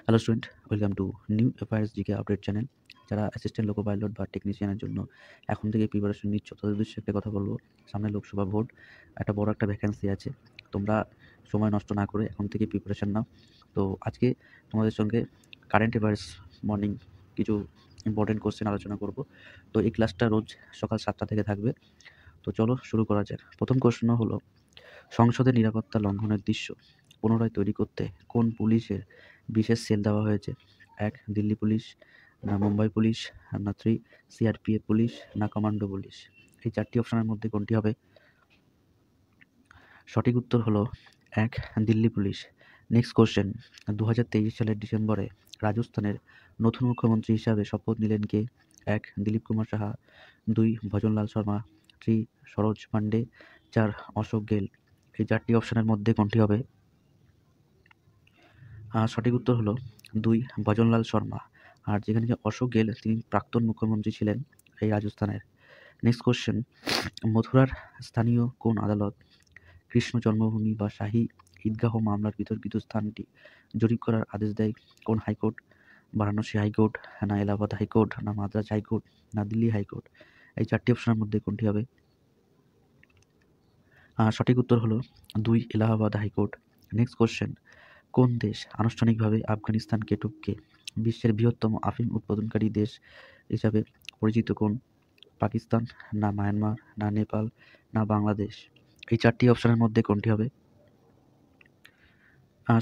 Hello student, welcome to new এফআইআরস GK update channel. যারা assistant loco pilot বা টেকনিশিয়ানের জন্য এখন থেকে প্রিপারেশন নিচ্ছ, তাদের উদ্দেশ্যে একটা কথা বলবো। সামনে লোকসভা ভোট, একটা বড় একটা ভ্যাকেন্সি আছে। তোমরা সময় নষ্ট না করে এখন থেকে প্রিপারেশন নাও। তো আজকে তোমাদের সঙ্গে কারেন্ট অ্যাফেয়ার্স মর্নিং কিছু ইম্পর্টেন্ট কোশ্চেন আলোচনা করব। তো এই ক্লাসটা রোজ সকাল 7টা থেকে থাকবে। তো চলো শুরু করা যাক। প্রথম প্রশ্ন হলো, সংসদের নিরাপত্তা লঙ্ঘনের দৃশ্য পুনরায় তৈরি করতে কোন পুলিশের বিশেষ সেল দেওয়া হয়েছে? 1. দিল্লি পুলিশ, না মুম্বাই পুলিশ, না 3 সিআরপিএফ পুলিশ, না কমান্ডো পুলিশ। এই চারটি অপশনের মধ্যে কোনটি হবে? সঠিক উত্তর হলো 1 দিল্লি পুলিশ। নেক্সট কোশ্চেন, 2023 সালের ডিসেম্বরে রাজস্থানের নতুন মুখ্যমন্ত্রী হিসাবে শপথ নিলেন কে? 1 দিলীপ কুমার সাহা, 2 ভজনলাল শর্মা, 3 সরোজ পান্ডে, 4 অশোক গেল। এই চারটি অপশনের মধ্যে কোনটি হবে? সঠিক উত্তর হলো 2 ভজনলাল শর্মা। আর যেখানে যে অশোক গেল, তিনি প্রাক্তন মুখ্যমন্ত্রী ছিলেন এই রাজস্থানের। নেক্সট কোশ্চেন, মথুরার স্থানীয় কোন আদালত কৃষ্ণ জন্মভূমি বা শাহী ঈদগাহ মামলার বিতর্কিত স্থানটি জরিপ করার আদেশ দেয়? কোন হাইকোর্ট? বারাণসী হাইকোর্ট, না এলাহাবাদ হাইকোর্ট, না মাদ্রাজ হাইকোর্ট, না দিল্লি হাইকোর্ট। এই চারটি অপশনের মধ্যে কোনটি হবে? সঠিক উত্তর হলো 2 এলাহাবাদ হাইকোর্ট। নেক্সট কোশ্চেন, কোন দেশ আনুষ্ঠানিকভাবে আফগানিস্তানকে টপকে বিশ্বের বৃহত্তম আফিম উৎপাদনকারী দেশ হিসাবে পরিচিত? কোন? পাকিস্তান, না মায়ানমার, না নেপাল, না বাংলাদেশ। এই চারটি অপশনের মধ্যে কোনটি হবে?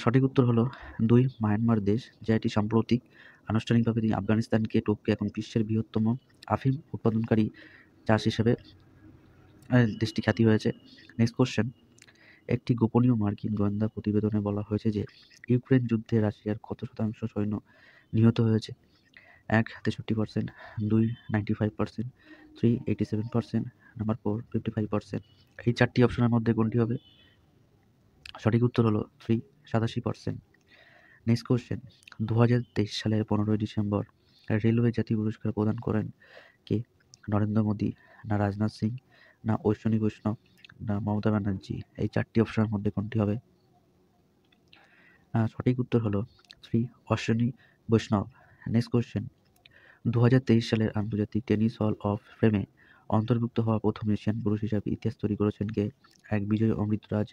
সঠিক উত্তর হলো 2 মায়ানমার দেশ, যা এটি সাম্প্রতিক আনুষ্ঠানিকভাবে আফগানিস্তানকে টপকে এখন বিশ্বের বৃহত্তম আফিম উৎপাদনকারী চাষ হিসেবে দেশটি খ্যাতি হয়েছে। নেক্সট কোশ্চেন, একটি গোপনীয় মার্কিন গোয়েন্দা প্রতিবেদনে বলা হয়েছে যে ইউক্রেন যুদ্ধে রাশিয়ার কত শতাংশ সৈন্য নিহত হয়েছে? 1 63%, 2 95%, 3 87%, নাম্বার 4 55%। এই চারটি অপশনের মধ্যে কোনটি হবে? সঠিক উত্তর হলো 3 87%। নেক্সট কোশ্চেন, 2023 সালের 15ই ডিসেম্বর রেলওয়ে জাতীয় পুরস্কার প্রদান করেন কে? নরেন্দ্র মোদী, না রাজনাথ সিং, না অশ্বিনী বৈষ্ণব, না মমতা ব্যানার্জি। এই চারটি অপশনের মধ্যে কোনটি হবে? সঠিক উত্তর হলো 3 অশ্বিনী বৈষ্ণব। নেক্সট কোশ্চেন, 2023 সালের আন্তর্জাতিক টেনিস হল অফ ফেমে অন্তর্ভুক্ত হওয়া প্রথম এশিয়ান পুরুষ হিসাবে ইতিহাস তৈরি করেছেন কে? 1 বিজয় অমৃতরাজ,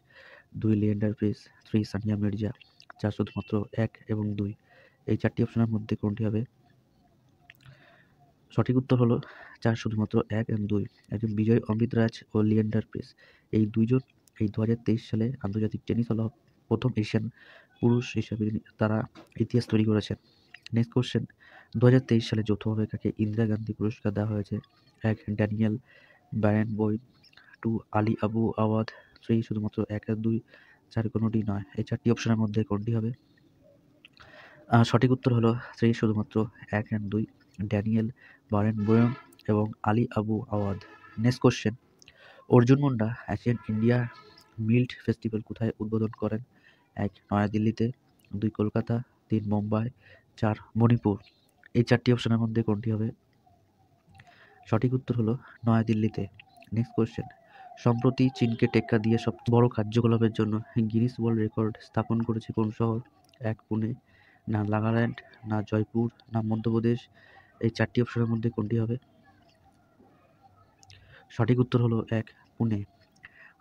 2 লিয়েন্ডার পেস, 3 সানিয়া মির্জা, 4 শুধুমাত্র 1 এবং 2। এই চারটি অপশনের মধ্যে কোনটি হবে? সঠিক উত্তর হলো 4 শুধুমাত্র 1 এবং 2। একজন বিজয় অমৃতরাজ ও লিয়েন্ডার পেস, এই দুইজন এই 2023 সালে আন্তর্জাতিক টেনিস হল প্রথম এশিয়ান পুরুষ হিসাবে তারা ইতিহাস তৈরি করেছেন। নেক্সট কোশ্চেন, 2023 সালে যৌথভাবে কাকে ইন্দিরা গান্ধী পুরস্কার দেওয়া হয়েছে? 1 ড্যানিয়েল ব্যারেনবউইন, 2 আলী আবু আওয়াদ, 3 শুধুমাত্র 1 আর 2, 4 কোনোটি নয়। এই চারটি অপশনের মধ্যে কোনটি হবে? সঠিক উত্তর হলো 3 শুধুমাত্র 1 and 2 ড্যানিয়েল বারেনবুয়েম এবং Ali Abu Awad. Next question, Arjun Munda Asian India millet festival কোথায় উদ্বোধন করেন? 1 নয়াদিল্লিতে, 2 কলকাতা, 3 মুম্বাই, 4 মণিপুর। এই চারটি অপশনের মধ্যে কোনটি হবে? সঠিক উত্তর হলো নয়াদিল্লিতে। নেক্সট কোশ্চেন, সম্প্রতি চীনকে টেক্কা দিয়ে সবচেয়ে বড় কার্যকলাপের জন্য গিনিস ওয়ার্ল্ড রেকর্ড স্থাপন করেছে কোন শহর? 1 পুনে, না নাগাল্যান্ড, না জয়পুর, না মধ্যপ্রদেশ। এই চারটি অপশনের মধ্যে কোনটি হবে? সঠিক উত্তর হলো 1 পুনে।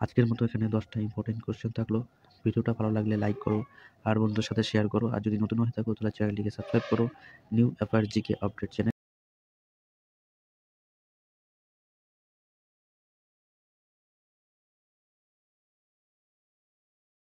আজকের মতো এখানে 10টা ইম্পর্টেন্ট কোশ্চেন থাকলো। ভিডিওটা ভালো লাগলে লাইক করো আর বন্ধুদের সাথে শেয়ার করো। আর যদি নতুন হয়ে থাকো তাহলে চ্যানেলটিকে সাবস্ক্রাইব করো। New এফআইআরস GK update channel.